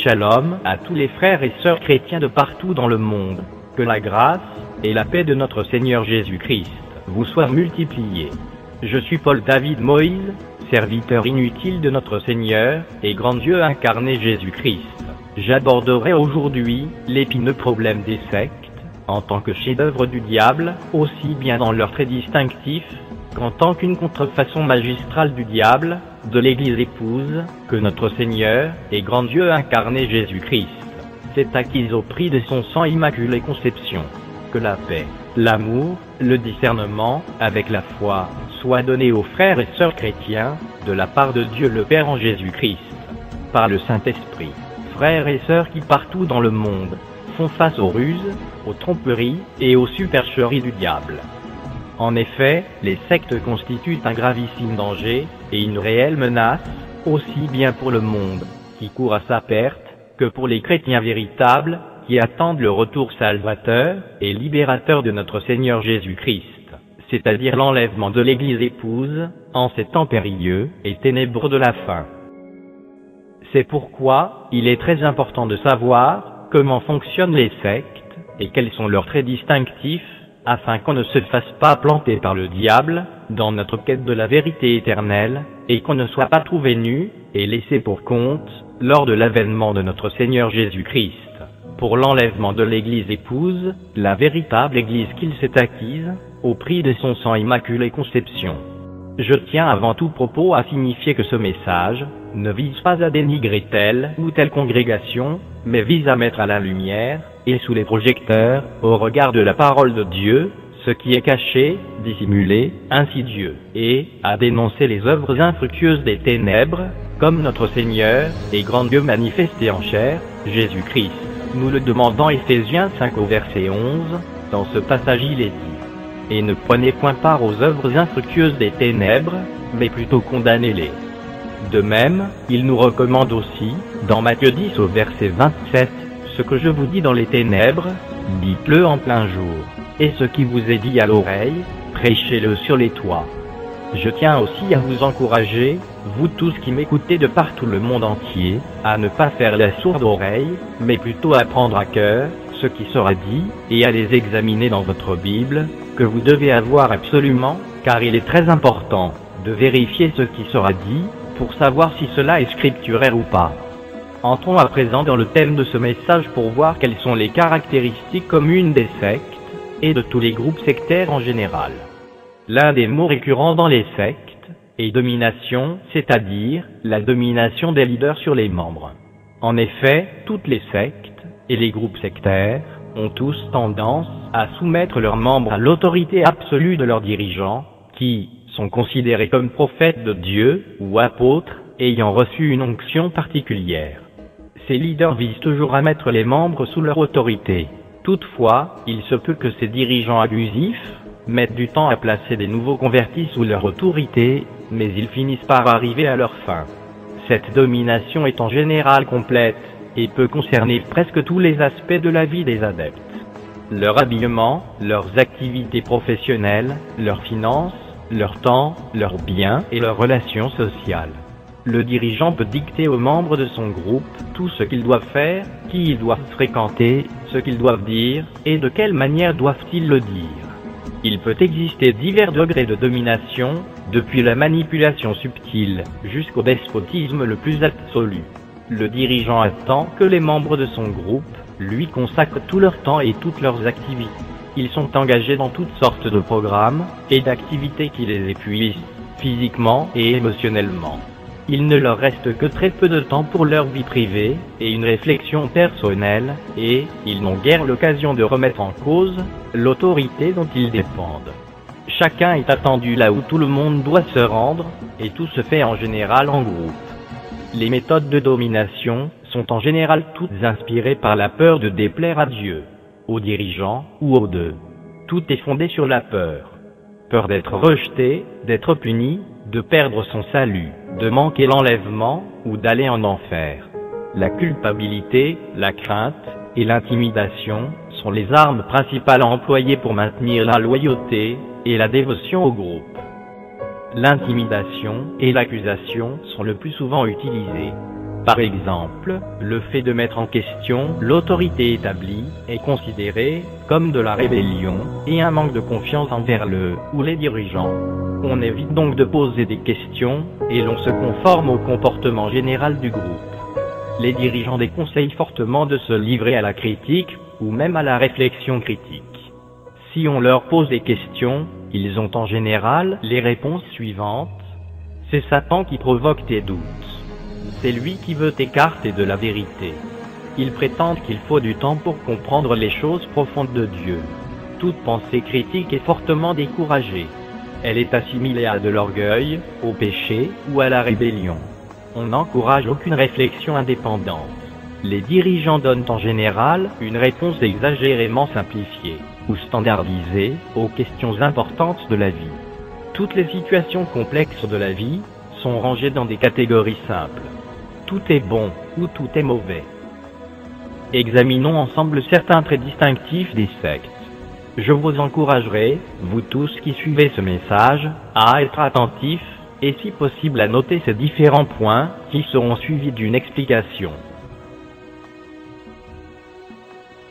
Shalom à tous les frères et sœurs chrétiens de partout dans le monde. Que la grâce et la paix de notre Seigneur Jésus-Christ vous soient multipliées. Je suis Paul David Moïse, serviteur inutile de notre Seigneur et grand Dieu incarné Jésus-Christ. J'aborderai aujourd'hui l'épineux problème des sectes, en tant que chef-d'œuvre du diable, aussi bien dans leurs traits distinctifs, qu'en tant qu'une contrefaçon magistrale du diable, de l'Église épouse, que notre Seigneur et grand Dieu incarné Jésus-Christ s'est acquise au prix de son sang immaculé conception. Que la paix, l'amour, le discernement, avec la foi, soient donnés aux frères et sœurs chrétiens, de la part de Dieu le Père en Jésus-Christ, par le Saint-Esprit. Frères et sœurs qui partout dans le monde font face aux ruses, aux tromperies et aux supercheries du diable. En effet, les sectes constituent un gravissime danger et une réelle menace, aussi bien pour le monde, qui court à sa perte, que pour les chrétiens véritables, qui attendent le retour salvateur et libérateur de notre Seigneur Jésus-Christ, c'est-à-dire l'enlèvement de l'Église épouse, en ces temps périlleux et ténébreux de la fin. C'est pourquoi il est très important de savoir comment fonctionnent les sectes, et quels sont leurs traits distinctifs, afin qu'on ne se fasse pas planter par le diable, dans notre quête de la vérité éternelle, et qu'on ne soit pas trouvé nu, et laissé pour compte, lors de l'avènement de notre Seigneur Jésus-Christ, pour l'enlèvement de l'Église épouse, la véritable Église qu'il s'est acquise, au prix de son sang immaculé conception. Je tiens avant tout propos à signifier que ce message ne vise pas à dénigrer telle ou telle congrégation, mais vise à mettre à la lumière, et sous les projecteurs, au regard de la parole de Dieu, ce qui est caché, dissimulé, insidieux, et à dénoncer les œuvres infructueuses des ténèbres, comme notre Seigneur et grand Dieu manifesté en chair, Jésus-Christ. Nous le demandons Éphésiens 5 au verset 11, dans ce passage il est dit. Et ne prenez point part aux œuvres infructueuses des ténèbres, mais plutôt condamnez-les. De même, il nous recommande aussi, dans Matthieu 10 au verset 27, ce que je vous dis dans les ténèbres, dites-le en plein jour, et ce qui vous est dit à l'oreille, prêchez-le sur les toits. Je tiens aussi à vous encourager, vous tous qui m'écoutez de partout le monde entier, à ne pas faire la sourde oreille, mais plutôt à prendre à cœur ce qui sera dit, et à les examiner dans votre Bible, que vous devez avoir absolument, car il est très important de vérifier ce qui sera dit, pour savoir si cela est scripturaire ou pas. Entrons à présent dans le thème de ce message pour voir quelles sont les caractéristiques communes des sectes, et de tous les groupes sectaires en général. L'un des mots récurrents dans les sectes est domination, c'est-à-dire la domination des leaders sur les membres. En effet, toutes les sectes et les groupes sectaires ont tous tendance à soumettre leurs membres à l'autorité absolue de leurs dirigeants, qui sont considérés comme prophètes de Dieu ou apôtres ayant reçu une onction particulière. Ces leaders visent toujours à mettre les membres sous leur autorité. Toutefois, il se peut que ces dirigeants abusifs mettent du temps à placer des nouveaux convertis sous leur autorité, mais ils finissent par arriver à leur fin. Cette domination est en général complète, et peut concerner presque tous les aspects de la vie des adeptes. Leur habillement, leurs activités professionnelles, leurs finances, leur temps, leurs biens et leurs relations sociales. Le dirigeant peut dicter aux membres de son groupe tout ce qu'ils doivent faire, qui ils doivent fréquenter, ce qu'ils doivent dire, et de quelle manière doivent-ils le dire. Il peut exister divers degrés de domination, depuis la manipulation subtile jusqu'au despotisme le plus absolu. Le dirigeant attend que les membres de son groupe lui consacrent tout leur temps et toutes leurs activités. Ils sont engagés dans toutes sortes de programmes et d'activités qui les épuisent, physiquement et émotionnellement. Il ne leur reste que très peu de temps pour leur vie privée et une réflexion personnelle, et ils n'ont guère l'occasion de remettre en cause l'autorité dont ils dépendent. Chacun est attendu là où tout le monde doit se rendre, et tout se fait en général en groupe. Les méthodes de domination sont en général toutes inspirées par la peur de déplaire à Dieu, aux dirigeants ou aux deux. Tout est fondé sur la peur. Peur d'être rejeté, d'être puni, de perdre son salut, de manquer l'enlèvement ou d'aller en enfer. La culpabilité, la crainte et l'intimidation sont les armes principales employées pour maintenir la loyauté et la dévotion au groupe. L'intimidation et l'accusation sont le plus souvent utilisées. Par exemple, le fait de mettre en question l'autorité établie est considéré comme de la rébellion et un manque de confiance envers le ou les dirigeants. On évite donc de poser des questions et l'on se conforme au comportement général du groupe. Les dirigeants déconseillent fortement de se livrer à la critique ou même à la réflexion critique. Si on leur pose des questions, ils ont en général les réponses suivantes. C'est Satan qui provoque tes doutes. C'est lui qui veut t'écarter de la vérité. Ils prétendent qu'il faut du temps pour comprendre les choses profondes de Dieu. Toute pensée critique est fortement découragée. Elle est assimilée à de l'orgueil, au péché ou à la rébellion. On n'encourage aucune réflexion indépendante. Les dirigeants donnent en général une réponse exagérément simplifiée ou standardisée aux questions importantes de la vie. Toutes les situations complexes de la vie sont rangées dans des catégories simples. Tout est bon ou tout est mauvais. Examinons ensemble certains traits distinctifs des sectes. Je vous encouragerai, vous tous qui suivez ce message, à être attentifs et si possible à noter ces différents points qui seront suivis d'une explication.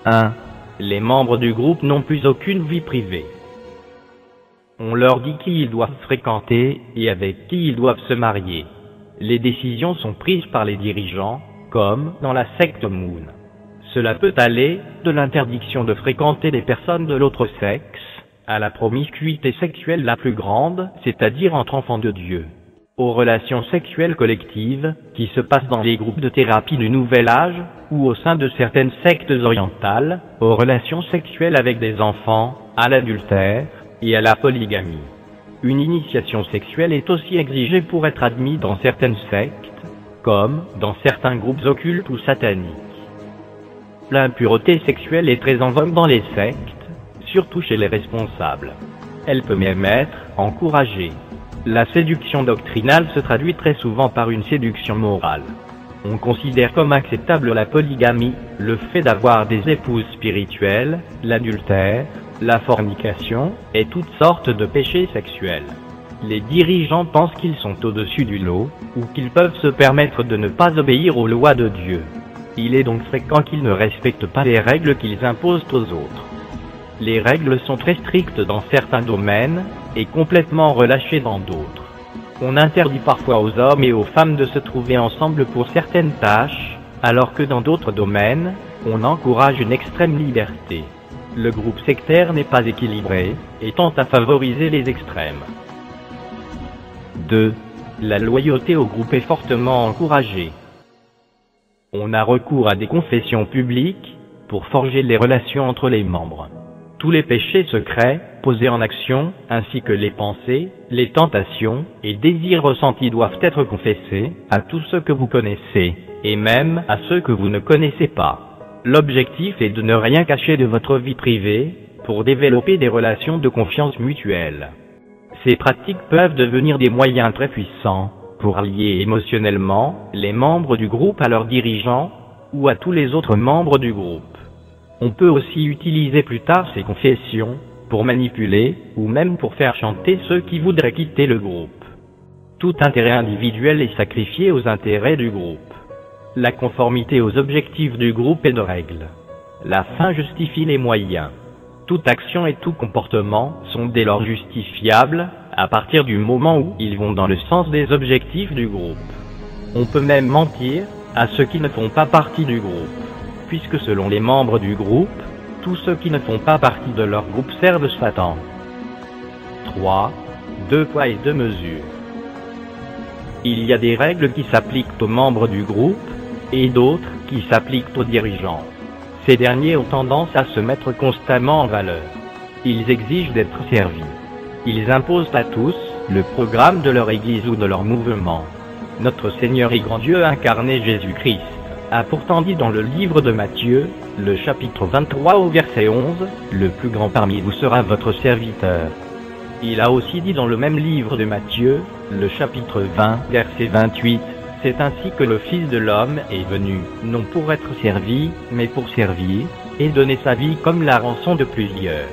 1. Les membres du groupe n'ont plus aucune vie privée. On leur dit qui ils doivent fréquenter et avec qui ils doivent se marier. Les décisions sont prises par les dirigeants, comme dans la secte Moon. Cela peut aller de l'interdiction de fréquenter des personnes de l'autre sexe, à la promiscuité sexuelle la plus grande, c'est-à-dire entre enfants de Dieu, aux relations sexuelles collectives, qui se passent dans les groupes de thérapie du Nouvel Âge, ou au sein de certaines sectes orientales, aux relations sexuelles avec des enfants, à l'adultère, et à la polygamie. Une initiation sexuelle est aussi exigée pour être admis dans certaines sectes, comme dans certains groupes occultes ou sataniques. L'impureté sexuelle est très en vogue dans les sectes, surtout chez les responsables. Elle peut même être encouragée. La séduction doctrinale se traduit très souvent par une séduction morale. On considère comme acceptable la polygamie, le fait d'avoir des épouses spirituelles, l'adultère, la fornication et toutes sortes de péchés sexuels. Les dirigeants pensent qu'ils sont au-dessus du lot, ou qu'ils peuvent se permettre de ne pas obéir aux lois de Dieu. Il est donc fréquent qu'ils ne respectent pas les règles qu'ils imposent aux autres. Les règles sont très strictes dans certains domaines, et complètement relâchées dans d'autres. On interdit parfois aux hommes et aux femmes de se trouver ensemble pour certaines tâches, alors que dans d'autres domaines, on encourage une extrême liberté. Le groupe sectaire n'est pas équilibré, et tend à favoriser les extrêmes. 2. La loyauté au groupe est fortement encouragée. On a recours à des confessions publiques, pour forger les relations entre les membres. Tous les péchés secrets, posés en action, ainsi que les pensées, les tentations et désirs ressentis doivent être confessés à tous ceux que vous connaissez, et même à ceux que vous ne connaissez pas. L'objectif est de ne rien cacher de votre vie privée, pour développer des relations de confiance mutuelle. Ces pratiques peuvent devenir des moyens très puissants, pour lier émotionnellement les membres du groupe à leurs dirigeants, ou à tous les autres membres du groupe. On peut aussi utiliser plus tard ces confessions, pour manipuler, ou même pour faire chanter ceux qui voudraient quitter le groupe. Tout intérêt individuel est sacrifié aux intérêts du groupe. La conformité aux objectifs du groupe est de règle. La fin justifie les moyens. Toute action et tout comportement sont dès lors justifiables, à partir du moment où ils vont dans le sens des objectifs du groupe. On peut même mentir à ceux qui ne font pas partie du groupe, puisque selon les membres du groupe, tous ceux qui ne font pas partie de leur groupe servent Satan. 3. 2 poids et 2 mesures. Il y a des règles qui s'appliquent aux membres du groupe, et d'autres qui s'appliquent aux dirigeants. Ces derniers ont tendance à se mettre constamment en valeur. Ils exigent d'être servis. Ils imposent à tous le programme de leur église ou de leur mouvement. Notre Seigneur et grand Dieu incarné Jésus-Christ a pourtant dit dans le livre de Matthieu, le chapitre 23 au verset 11, « Le plus grand parmi vous sera votre serviteur ». Il a aussi dit dans le même livre de Matthieu, le chapitre 20, verset 28, « C'est ainsi que le Fils de l'homme est venu, non pour être servi, mais pour servir, et donner sa vie comme la rançon de plusieurs. »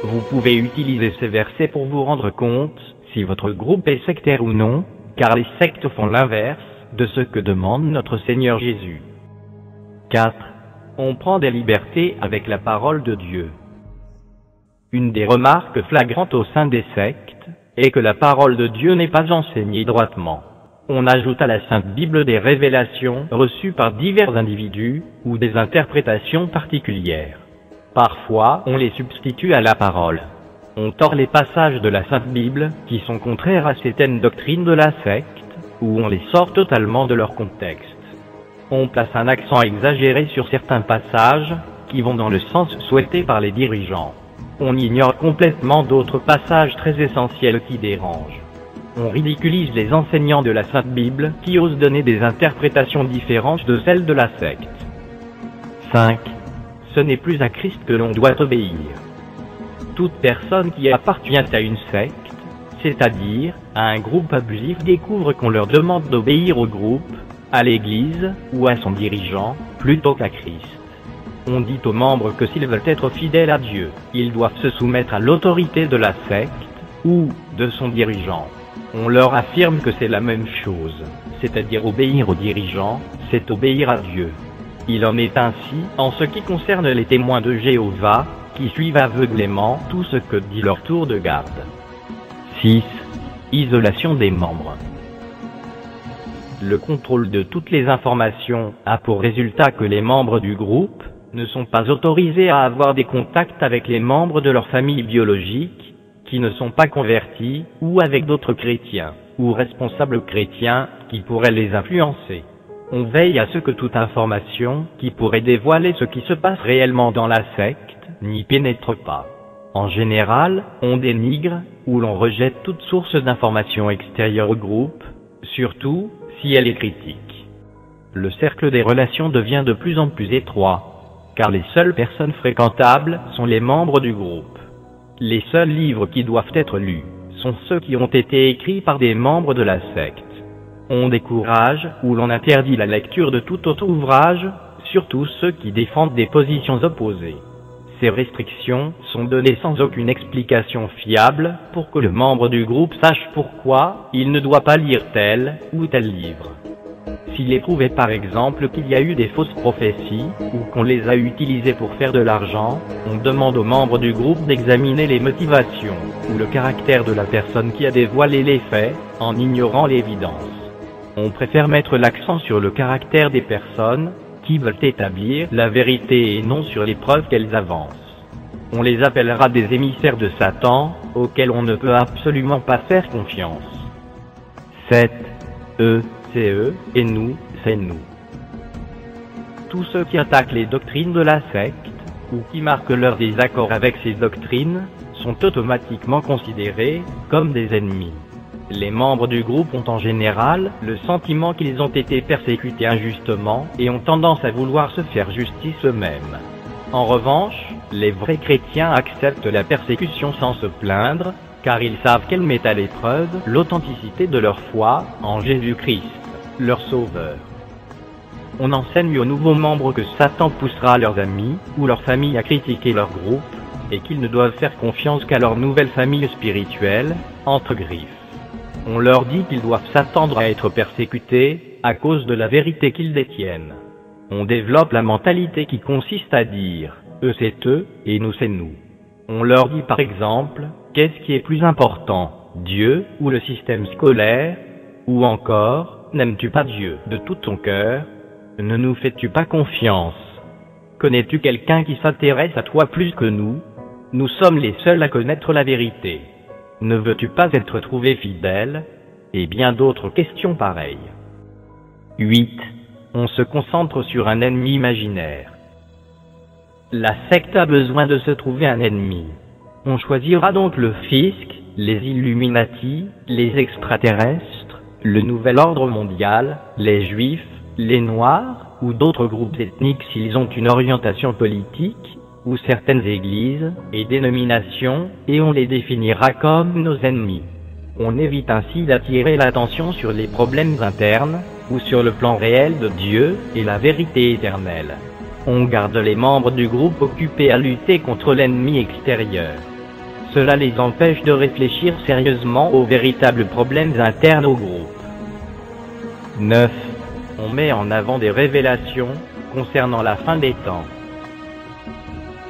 Vous pouvez utiliser ces versets pour vous rendre compte si votre groupe est sectaire ou non, car les sectes font l'inverse, de ce que demande notre Seigneur Jésus. 4. On prend des libertés avec la parole de Dieu. Une des remarques flagrantes au sein des sectes est que la parole de Dieu n'est pas enseignée droitement. On ajoute à la Sainte Bible des révélations reçues par divers individus ou des interprétations particulières. Parfois, on les substitue à la parole. On tord les passages de la Sainte Bible qui sont contraires à certaines doctrines de la secte, ou on les sort totalement de leur contexte. On place un accent exagéré sur certains passages qui vont dans le sens souhaité par les dirigeants. On ignore complètement d'autres passages très essentiels qui dérangent. On ridiculise les enseignants de la Sainte Bible qui osent donner des interprétations différentes de celles de la secte. 5. Ce n'est plus à Christ que l'on doit obéir. Toute personne qui appartient à une secte, c'est-à-dire à un groupe abusif, découvre qu'on leur demande d'obéir au groupe, à l'Église ou à son dirigeant, plutôt qu'à Christ. On dit aux membres que s'ils veulent être fidèles à Dieu, ils doivent se soumettre à l'autorité de la secte ou de son dirigeant. On leur affirme que c'est la même chose, c'est-à-dire obéir aux dirigeants, c'est obéir à Dieu. Il en est ainsi en ce qui concerne les témoins de Jéhovah, qui suivent aveuglément tout ce que dit leur tour de garde. 6. Isolation des membres. Le contrôle de toutes les informations a pour résultat que les membres du groupe ne sont pas autorisés à avoir des contacts avec les membres de leur famille biologique, qui ne sont pas convertis, ou avec d'autres chrétiens, ou responsables chrétiens, qui pourraient les influencer. On veille à ce que toute information, qui pourrait dévoiler ce qui se passe réellement dans la secte, n'y pénètre pas. En général, on dénigre, ou l'on rejette toute source d'information extérieure au groupe, surtout si elle est critique. Le cercle des relations devient de plus en plus étroit, car les seules personnes fréquentables sont les membres du groupe. Les seuls livres qui doivent être lus sont ceux qui ont été écrits par des membres de la secte. On décourage ou l'on interdit la lecture de tout autre ouvrage, surtout ceux qui défendent des positions opposées. Ces restrictions sont données sans aucune explication fiable pour que le membre du groupe sache pourquoi il ne doit pas lire tel ou tel livre. S'il est prouvé par exemple qu'il y a eu des fausses prophéties, ou qu'on les a utilisées pour faire de l'argent, on demande aux membres du groupe d'examiner les motivations, ou le caractère de la personne qui a dévoilé les faits, en ignorant l'évidence. On préfère mettre l'accent sur le caractère des personnes, qui veulent établir la vérité et non sur les preuves qu'elles avancent. On les appellera des émissaires de Satan, auxquels on ne peut absolument pas faire confiance. 7. C'est eux, et nous, c'est nous. Tous ceux qui attaquent les doctrines de la secte, ou qui marquent leur désaccord avec ces doctrines, sont automatiquement considérés comme des ennemis. Les membres du groupe ont en général le sentiment qu'ils ont été persécutés injustement et ont tendance à vouloir se faire justice eux-mêmes. En revanche, les vrais chrétiens acceptent la persécution sans se plaindre, car ils savent qu'elle met à l'épreuve l'authenticité de leur foi en Jésus-Christ, leur Sauveur. On enseigne aux nouveaux membres que Satan poussera leurs amis ou leur famille à critiquer leur groupe, et qu'ils ne doivent faire confiance qu'à leur nouvelle famille spirituelle, entre griffes. On leur dit qu'ils doivent s'attendre à être persécutés à cause de la vérité qu'ils détiennent. On développe la mentalité qui consiste à dire « eux c'est eux et nous c'est nous ». On leur dit par exemple « qu'est-ce qui est plus important, Dieu ou le système scolaire ?» Ou encore « n'aimes-tu pas Dieu de tout ton cœur? Ne nous fais-tu pas confiance? Connais-tu quelqu'un qui s'intéresse à toi plus que nous? Nous sommes les seuls à connaître la vérité. Ne veux-tu pas être trouvé fidèle? » Et bien d'autres questions pareilles. 8. On se concentre sur un ennemi imaginaire. La secte a besoin de se trouver un ennemi. On choisira donc le fisc, les Illuminati, les extraterrestres, le nouvel ordre mondial, les juifs, les noirs, ou d'autres groupes ethniques s'ils ont une orientation politique, ou certaines églises et dénominations, et on les définira comme nos ennemis. On évite ainsi d'attirer l'attention sur les problèmes internes, ou sur le plan réel de Dieu et la vérité éternelle. On garde les membres du groupe occupés à lutter contre l'ennemi extérieur. Cela les empêche de réfléchir sérieusement aux véritables problèmes internes au groupe. 9. On met en avant des révélations concernant la fin des temps.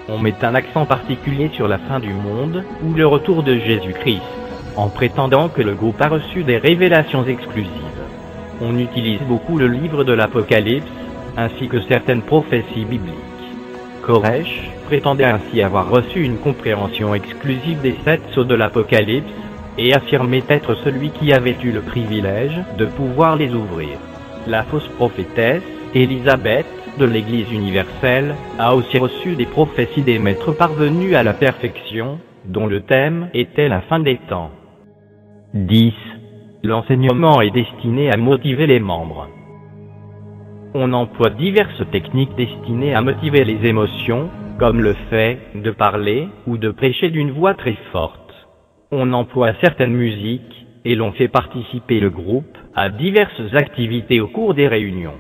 On met un accent particulier sur la fin du monde ou le retour de Jésus-Christ, en prétendant que le groupe a reçu des révélations exclusives. On utilise beaucoup le livre de l'Apocalypse, ainsi que certaines prophéties bibliques. Koresh prétendait ainsi avoir reçu une compréhension exclusive des 7 sceaux de l'Apocalypse, et affirmait être celui qui avait eu le privilège de pouvoir les ouvrir. La fausse prophétesse, Élisabeth, de l'Église universelle, a aussi reçu des prophéties des maîtres parvenus à la perfection, dont le thème était la fin des temps. 10. L'enseignement est destiné à motiver les membres. On emploie diverses techniques destinées à motiver les émotions, comme le fait de parler ou de prêcher d'une voix très forte. On emploie certaines musiques, et l'on fait participer le groupe à diverses activités au cours des réunions.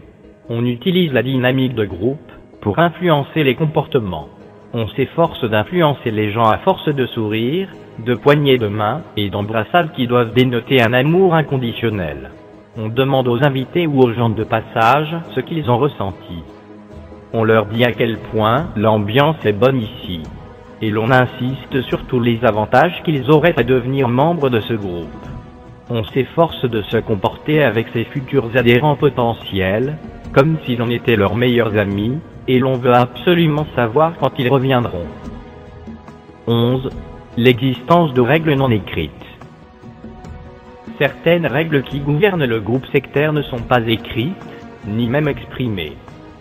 On utilise la dynamique de groupe pour influencer les comportements. On s'efforce d'influencer les gens à force de sourires, de poignées de main et d'embrassades qui doivent dénoter un amour inconditionnel. On demande aux invités ou aux gens de passage ce qu'ils ont ressenti. On leur dit à quel point l'ambiance est bonne ici. Et l'on insiste sur tous les avantages qu'ils auraient à devenir membres de ce groupe. On s'efforce de se comporter avec ses futurs adhérents potentiels, comme si l'on était leurs meilleurs amis, et l'on veut absolument savoir quand ils reviendront. 11. L'existence de règles non écrites. Certaines règles qui gouvernent le groupe sectaire ne sont pas écrites, ni même exprimées.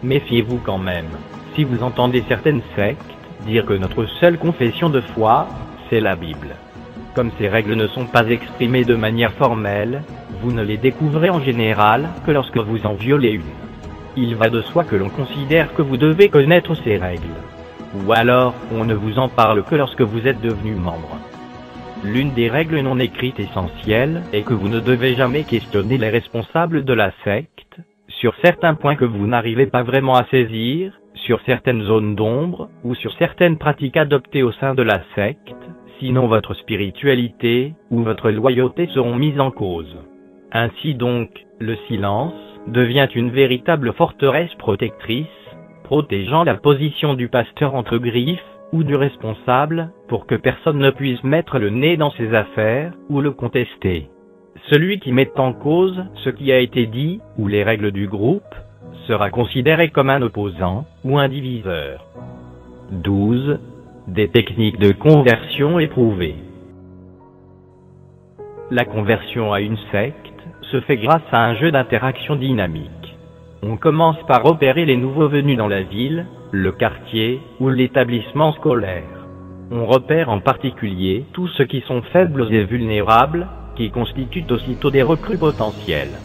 Méfiez-vous quand même. Si vous entendez certaines sectes dire que notre seule confession de foi, c'est la Bible. Comme ces règles ne sont pas exprimées de manière formelle, vous ne les découvrez en général que lorsque vous en violez une. Il va de soi que l'on considère que vous devez connaître ces règles. Ou alors, on ne vous en parle que lorsque vous êtes devenu membre. L'une des règles non écrites essentielles est que vous ne devez jamais questionner les responsables de la secte, sur certains points que vous n'arrivez pas vraiment à saisir, sur certaines zones d'ombre, ou sur certaines pratiques adoptées au sein de la secte, sinon votre spiritualité, ou votre loyauté seront mises en cause. Ainsi donc, le silence devient une véritable forteresse protectrice, protégeant la position du pasteur entre griffes, ou du responsable, pour que personne ne puisse mettre le nez dans ses affaires, ou le contester. Celui qui met en cause ce qui a été dit, ou les règles du groupe, sera considéré comme un opposant, ou un diviseur. 12. Des techniques de conversion éprouvées. La conversion à une secte se fait grâce à un jeu d'interaction dynamique. On commence par repérer les nouveaux venus dans la ville, le quartier ou l'établissement scolaire. On repère en particulier tous ceux qui sont faibles et vulnérables, qui constituent aussitôt des recrues potentielles.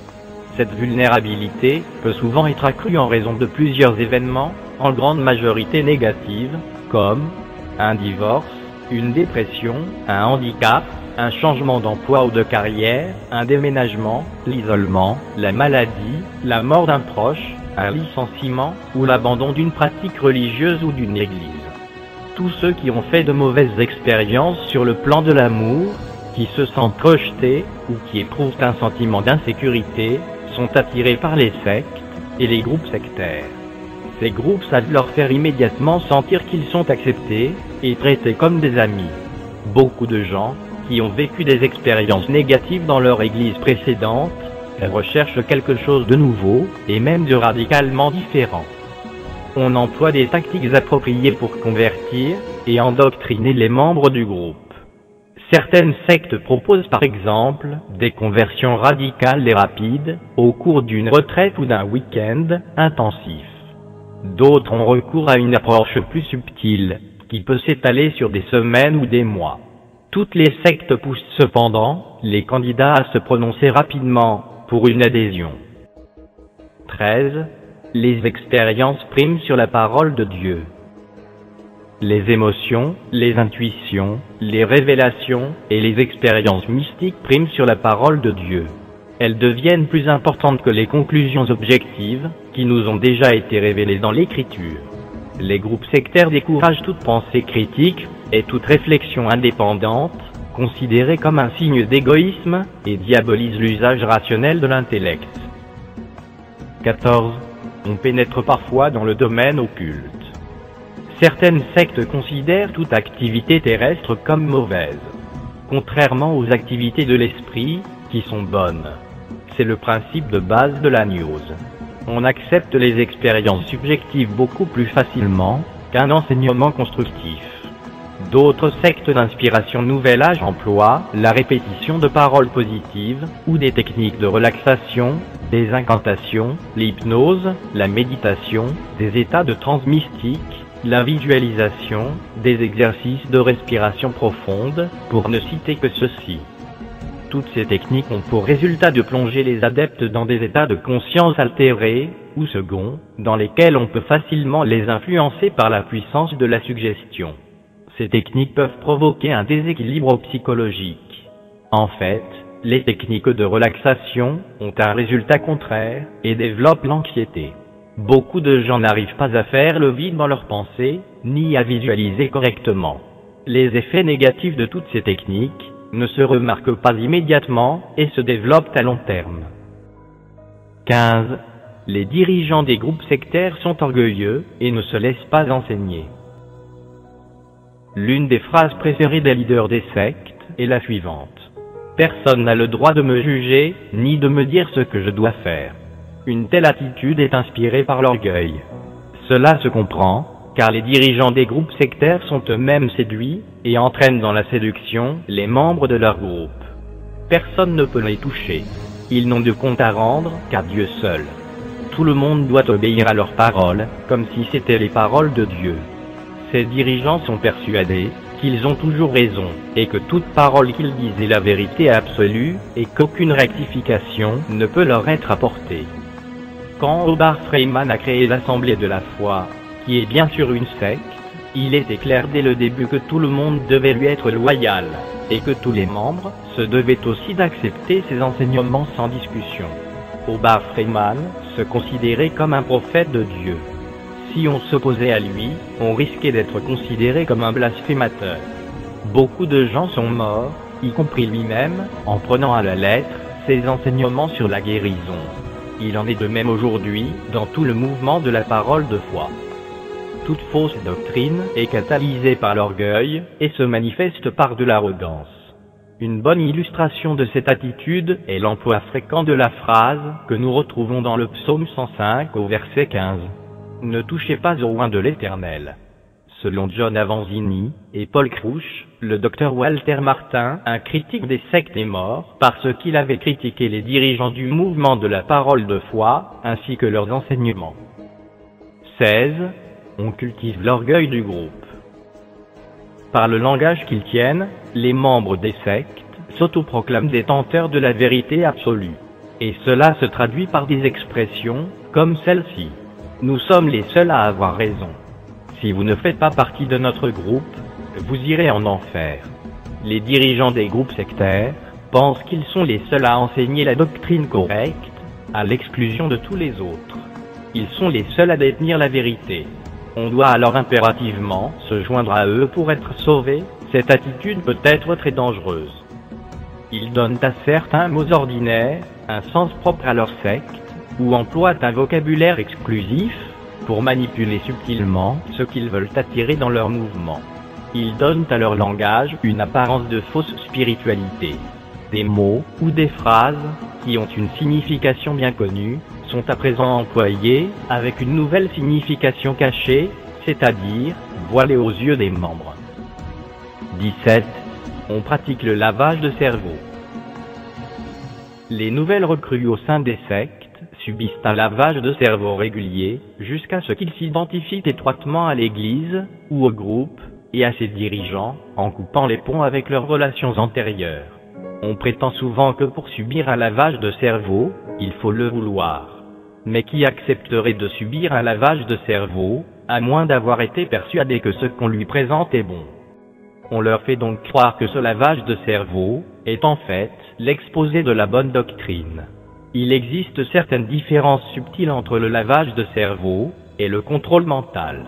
Cette vulnérabilité peut souvent être accrue en raison de plusieurs événements, en grande majorité négatifs, comme un divorce, une dépression, un handicap, un changement d'emploi ou de carrière, un déménagement, l'isolement, la maladie, la mort d'un proche, un licenciement, ou l'abandon d'une pratique religieuse ou d'une église. Tous ceux qui ont fait de mauvaises expériences sur le plan de l'amour, qui se sentent rejetés, ou qui éprouvent un sentiment d'insécurité, sont attirés par les sectes et les groupes sectaires. Ces groupes savent leur faire immédiatement sentir qu'ils sont acceptés et traités comme des amis. Beaucoup de gens, qui ont vécu des expériences négatives dans leur église précédente, recherchent quelque chose de nouveau, et même de radicalement différent. On emploie des tactiques appropriées pour convertir et endoctriner les membres du groupe. Certaines sectes proposent par exemple des conversions radicales et rapides, au cours d'une retraite ou d'un week-end intensif. D'autres ont recours à une approche plus subtile, qui peut s'étaler sur des semaines ou des mois. Toutes les sectes poussent cependant les candidats à se prononcer rapidement pour une adhésion. 13. Les expériences priment sur la parole de Dieu. Les émotions, les intuitions, les révélations et les expériences mystiques priment sur la parole de Dieu. Elles deviennent plus importantes que les conclusions objectives qui nous ont déjà été révélées dans l'Écriture. Les groupes sectaires découragent toute pensée critique et toute réflexion indépendante, considérée comme un signe d'égoïsme, et diabolisent l'usage rationnel de l'intellect. 14. On pénètre parfois dans le domaine occulte. Certaines sectes considèrent toute activité terrestre comme mauvaise, contrairement aux activités de l'esprit, qui sont bonnes. C'est le principe de base de la gnose. On accepte les expériences subjectives beaucoup plus facilement qu'un enseignement constructif. D'autres sectes d'inspiration Nouvel Âge emploient la répétition de paroles positives ou des techniques de relaxation, des incantations, l'hypnose, la méditation, des états de transe mystique, la visualisation, des exercices de respiration profonde, pour ne citer que ceci. Toutes ces techniques ont pour résultat de plonger les adeptes dans des états de conscience altérés, ou seconds, dans lesquels on peut facilement les influencer par la puissance de la suggestion. Ces techniques peuvent provoquer un déséquilibre psychologique. En fait, les techniques de relaxation ont un résultat contraire et développent l'anxiété. Beaucoup de gens n'arrivent pas à faire le vide dans leurs pensées, ni à visualiser correctement. Les effets négatifs de toutes ces techniques ne se remarquent pas immédiatement et se développent à long terme. 15. Les dirigeants des groupes sectaires sont orgueilleux et ne se laissent pas enseigner. L'une des phrases préférées des leaders des sectes est la suivante. Personne n'a le droit de me juger, ni de me dire ce que je dois faire. Une telle attitude est inspirée par l'orgueil. Cela se comprend, car les dirigeants des groupes sectaires sont eux-mêmes séduits, et entraînent dans la séduction les membres de leur groupe. Personne ne peut les toucher. Ils n'ont de compte à rendre qu'à Dieu seul. Tout le monde doit obéir à leurs paroles, comme si c'étaient les paroles de Dieu. Ces dirigeants sont persuadés qu'ils ont toujours raison, et que toute parole qu'ils disent est la vérité absolue, et qu'aucune rectification ne peut leur être apportée. Quand Hobart Freeman a créé l'Assemblée de la foi, qui est bien sûr une secte, il était clair dès le début que tout le monde devait lui être loyal, et que tous les membres se devaient aussi d'accepter ses enseignements sans discussion. Hobart Freeman se considérait comme un prophète de Dieu. Si on s'opposait à lui, on risquait d'être considéré comme un blasphémateur. Beaucoup de gens sont morts, y compris lui-même, en prenant à la lettre ses enseignements sur la guérison. Il en est de même aujourd'hui dans tout le mouvement de la parole de foi. Toute fausse doctrine est catalysée par l'orgueil et se manifeste par de l'arrogance. Une bonne illustration de cette attitude est l'emploi fréquent de la phrase que nous retrouvons dans le psaume 105 au verset 15. Ne touchez pas au oint de l'Éternel. Selon John Avanzini et Paul Crouch, le docteur Walter Martin, un critique des sectes, est mort parce qu'il avait critiqué les dirigeants du mouvement de la parole de foi, ainsi que leurs enseignements. 16. On cultive l'orgueil du groupe. Par le langage qu'ils tiennent, les membres des sectes s'autoproclament détenteurs de la vérité absolue. Et cela se traduit par des expressions comme celle-ci. Nous sommes les seuls à avoir raison. Si vous ne faites pas partie de notre groupe, vous irez en enfer. Les dirigeants des groupes sectaires pensent qu'ils sont les seuls à enseigner la doctrine correcte, à l'exclusion de tous les autres. Ils sont les seuls à détenir la vérité. On doit alors impérativement se joindre à eux pour être sauvé. Cette attitude peut être très dangereuse. Ils donnent à certains mots ordinaires un sens propre à leur secte, ou emploient un vocabulaire exclusif pour manipuler subtilement ceux qu'ils veulent attirer dans leur mouvement. Ils donnent à leur langage une apparence de fausse spiritualité. Des mots ou des phrases qui ont une signification bien connue sont à présent employés avec une nouvelle signification cachée, c'est-à-dire voilée aux yeux des membres. 17. On pratique le lavage de cerveau. Les nouvelles recrues au sein des sectes subissent un lavage de cerveau régulier jusqu'à ce qu'ils s'identifient étroitement à l'Église ou au groupe et à ses dirigeants en coupant les ponts avec leurs relations antérieures. On prétend souvent que pour subir un lavage de cerveau, il faut le vouloir. Mais qui accepterait de subir un lavage de cerveau, à moins d'avoir été persuadé que ce qu'on lui présente est bon? On leur fait donc croire que ce lavage de cerveau est en fait l'exposé de la bonne doctrine. Il existe certaines différences subtiles entre le lavage de cerveau et le contrôle mental.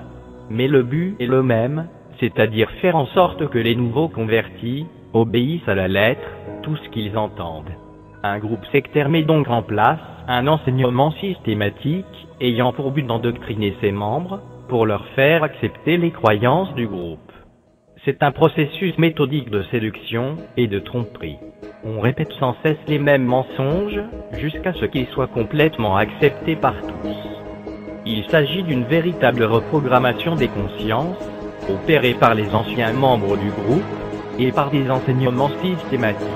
Mais le but est le même, c'est-à-dire faire en sorte que les nouveaux convertis obéissent à la lettre tout ce qu'ils entendent. Un groupe sectaire met donc en place un enseignement systématique ayant pour but d'endoctriner ses membres, pour leur faire accepter les croyances du groupe. C'est un processus méthodique de séduction et de tromperie. On répète sans cesse les mêmes mensonges, jusqu'à ce qu'ils soient complètement acceptés par tous. Il s'agit d'une véritable reprogrammation des consciences, opérée par les anciens membres du groupe, et par des enseignements systématiques.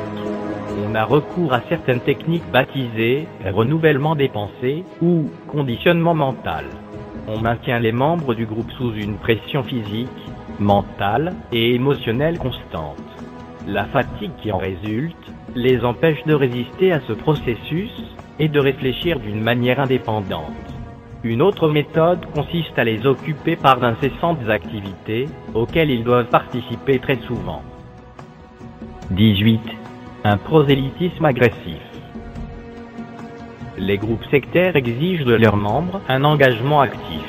On a recours à certaines techniques baptisées renouvellement des pensées ou conditionnement mental. On maintient les membres du groupe sous une pression physique, mentale et émotionnelle constante. La fatigue qui en résulte les empêche de résister à ce processus et de réfléchir d'une manière indépendante. Une autre méthode consiste à les occuper par d'incessantes activités auxquelles ils doivent participer très souvent. 18. Un prosélytisme agressif. Les groupes sectaires exigent de leurs membres un engagement actif.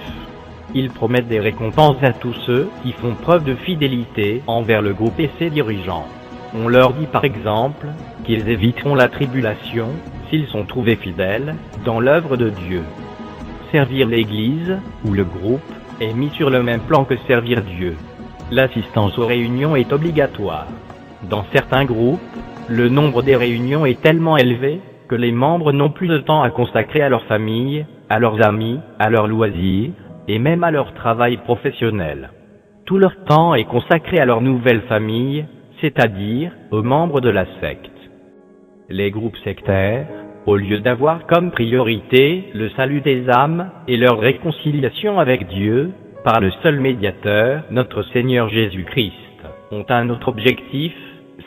Ils promettent des récompenses à tous ceux qui font preuve de fidélité envers le groupe et ses dirigeants. On leur dit par exemple qu'ils éviteront la tribulation s'ils sont trouvés fidèles dans l'œuvre de Dieu. Servir l'Église ou le groupe est mis sur le même plan que servir Dieu. L'assistance aux réunions est obligatoire. Dans certains groupes, le nombre des réunions est tellement élevé que les membres n'ont plus de temps à consacrer à leur famille, à leurs amis, à leurs loisirs, et même à leur travail professionnel. Tout leur temps est consacré à leur nouvelle famille, c'est-à-dire aux membres de la secte. Les groupes sectaires, au lieu d'avoir comme priorité le salut des âmes et leur réconciliation avec Dieu, par le seul médiateur, notre Seigneur Jésus-Christ, ont un autre objectif,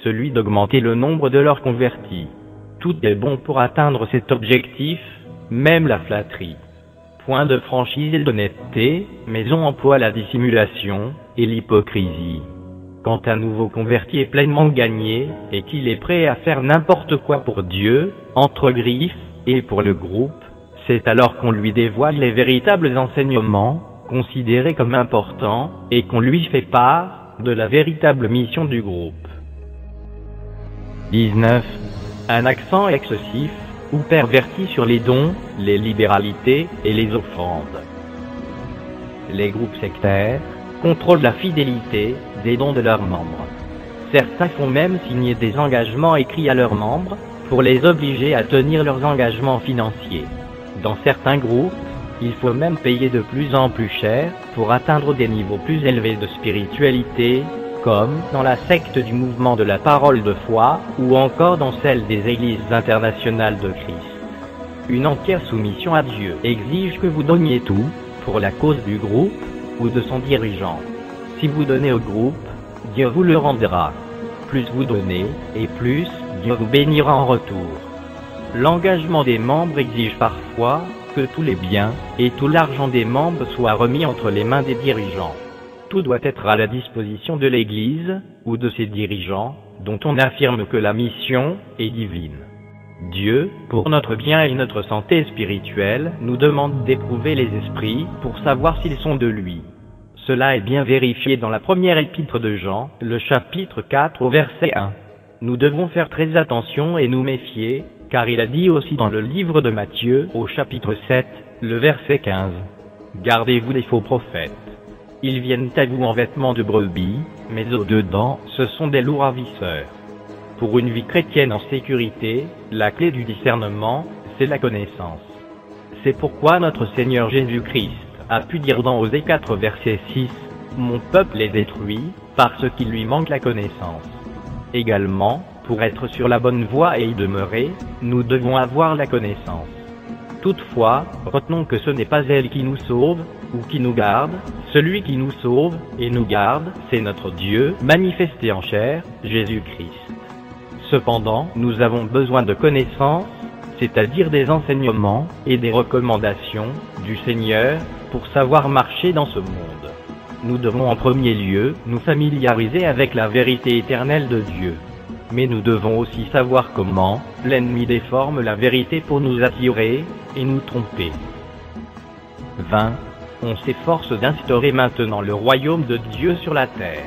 celui d'augmenter le nombre de leurs convertis. Tout est bon pour atteindre cet objectif, même la flatterie. Point de franchise et d'honnêteté, mais on emploie la dissimulation et l'hypocrisie. Quand un nouveau converti est pleinement gagné et qu'il est prêt à faire n'importe quoi pour Dieu, entre griffes, et pour le groupe, c'est alors qu'on lui dévoile les véritables enseignements, considérés comme importants, et qu'on lui fait part de la véritable mission du groupe. 19. Un accent excessif ou perverti sur les dons, les libéralités et les offrandes. Les groupes sectaires contrôlent la fidélité des dons de leurs membres. Certains font même signer des engagements écrits à leurs membres pour les obliger à tenir leurs engagements financiers. Dans certains groupes, il faut même payer de plus en plus cher pour atteindre des niveaux plus élevés de spiritualité, comme dans la secte du mouvement de la parole de foi, ou encore dans celle des églises internationales de Christ. Une entière soumission à Dieu exige que vous donniez tout, pour la cause du groupe, ou de son dirigeant. Si vous donnez au groupe, Dieu vous le rendra. Plus vous donnez, et plus Dieu vous bénira en retour. L'engagement des membres exige parfois que tous les biens et tout l'argent des membres soient remis entre les mains des dirigeants. Tout doit être à la disposition de l'Église, ou de ses dirigeants, dont on affirme que la mission est divine. Dieu, pour notre bien et notre santé spirituelle, nous demande d'éprouver les esprits pour savoir s'ils sont de lui. Cela est bien vérifié dans la première épître de Jean, le chapitre 4 au verset 1. Nous devons faire très attention et nous méfier, car il a dit aussi dans le livre de Matthieu, au chapitre 7, le verset 15. Gardez-vous des faux prophètes. Ils viennent à vous en vêtements de brebis, mais au-dedans, ce sont des loups ravisseurs. Pour une vie chrétienne en sécurité, la clé du discernement, c'est la connaissance. C'est pourquoi notre Seigneur Jésus-Christ a pu dire dans Osée 4 verset 6, « Mon peuple est détruit, parce qu'il lui manque la connaissance. » Également, pour être sur la bonne voie et y demeurer, nous devons avoir la connaissance. Toutefois, retenons que ce n'est pas elle qui nous sauve, ou qui nous garde, celui qui nous sauve et nous garde, c'est notre Dieu, manifesté en chair, Jésus-Christ. Cependant, nous avons besoin de connaissances, c'est-à-dire des enseignements et des recommandations du Seigneur, pour savoir marcher dans ce monde. Nous devons en premier lieu nous familiariser avec la vérité éternelle de Dieu. Mais nous devons aussi savoir comment l'ennemi déforme la vérité pour nous attirer et nous tromper. 20. On s'efforce d'instaurer maintenant le royaume de Dieu sur la terre.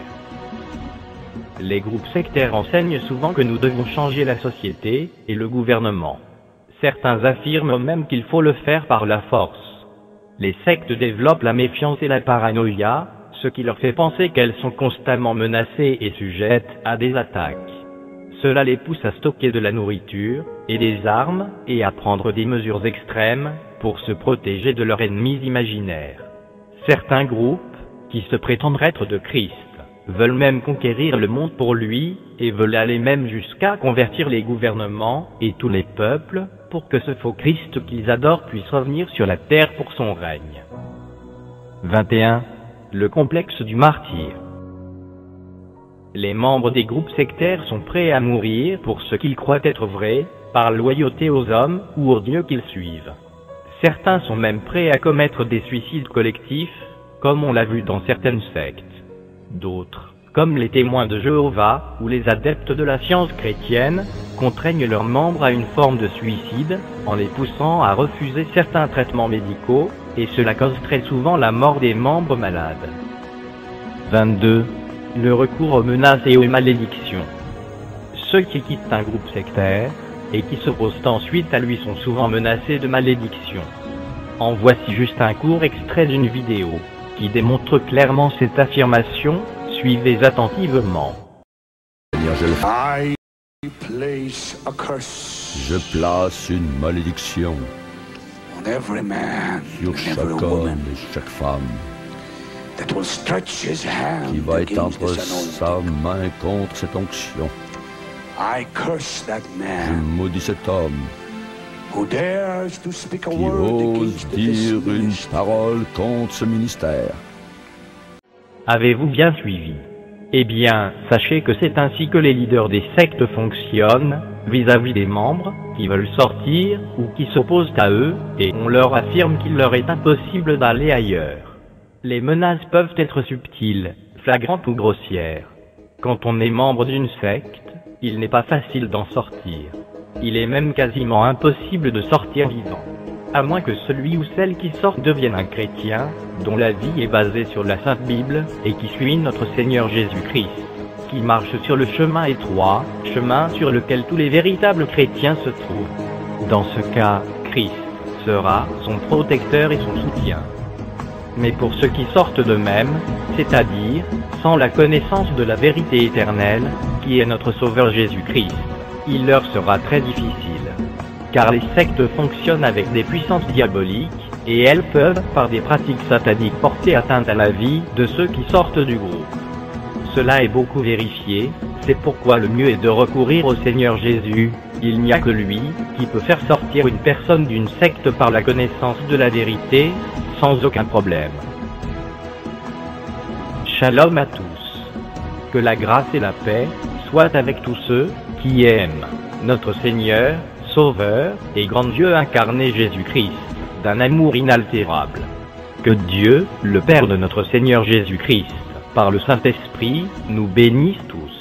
Les groupes sectaires enseignent souvent que nous devons changer la société et le gouvernement. Certains affirment même qu'il faut le faire par la force. Les sectes développent la méfiance et la paranoïa, ce qui leur fait penser qu'elles sont constamment menacées et sujettes à des attaques. Cela les pousse à stocker de la nourriture et des armes et à prendre des mesures extrêmes pour se protéger de leurs ennemis imaginaires. Certains groupes, qui se prétendent être de Christ, veulent même conquérir le monde pour lui et veulent aller même jusqu'à convertir les gouvernements et tous les peuples pour que ce faux Christ qu'ils adorent puisse revenir sur la terre pour son règne. 21. Le complexe du martyr. Les membres des groupes sectaires sont prêts à mourir pour ce qu'ils croient être vrai, par loyauté aux hommes ou aux dieux qu'ils suivent. Certains sont même prêts à commettre des suicides collectifs, comme on l'a vu dans certaines sectes. D'autres, comme les témoins de Jéhovah ou les adeptes de la science chrétienne, contraignent leurs membres à une forme de suicide, en les poussant à refuser certains traitements médicaux, et cela cause très souvent la mort des membres malades. 22. Le recours aux menaces et aux malédictions. Ceux qui quittent un groupe sectaire, et qui s'opposent ensuite à lui sont souvent menacés de malédiction. En voici juste un court extrait d'une vidéo, qui démontre clairement cette affirmation, suivez attentivement. Je place une malédiction sur chaque homme et chaque femme qui va étendre sa main contre cette onction. Je maudis cet homme qui ose dire une parole contre ce ministère. Avez-vous bien suivi? Eh bien, sachez que c'est ainsi que les leaders des sectes fonctionnent, vis-à-vis des membres, qui veulent sortir, ou qui s'opposent à eux, et on leur affirme qu'il leur est impossible d'aller ailleurs. Les menaces peuvent être subtiles, flagrantes ou grossières. Quand on est membre d'une secte, il n'est pas facile d'en sortir. Il est même quasiment impossible de sortir vivant. À moins que celui ou celle qui sort devienne un chrétien, dont la vie est basée sur la Sainte Bible, et qui suit notre Seigneur Jésus-Christ, qui marche sur le chemin étroit, chemin sur lequel tous les véritables chrétiens se trouvent. Dans ce cas, Christ sera son protecteur et son soutien. Mais pour ceux qui sortent d'eux-mêmes, c'est-à-dire sans la connaissance de la vérité éternelle, qui est notre Sauveur Jésus-Christ, il leur sera très difficile. Car les sectes fonctionnent avec des puissances diaboliques, et elles peuvent, par des pratiques sataniques, porter atteinte à la vie de ceux qui sortent du groupe. Cela est beaucoup vérifié, c'est pourquoi le mieux est de recourir au Seigneur Jésus. Il n'y a que lui qui peut faire sortir une personne d'une secte par la connaissance de la vérité, sans aucun problème. Shalom à tous. Que la grâce et la paix soient avec tous ceux qui aiment notre Seigneur, Sauveur et grand Dieu incarné Jésus-Christ, d'un amour inaltérable. Que Dieu, le Père de notre Seigneur Jésus-Christ, par le Saint-Esprit, nous bénisse tous.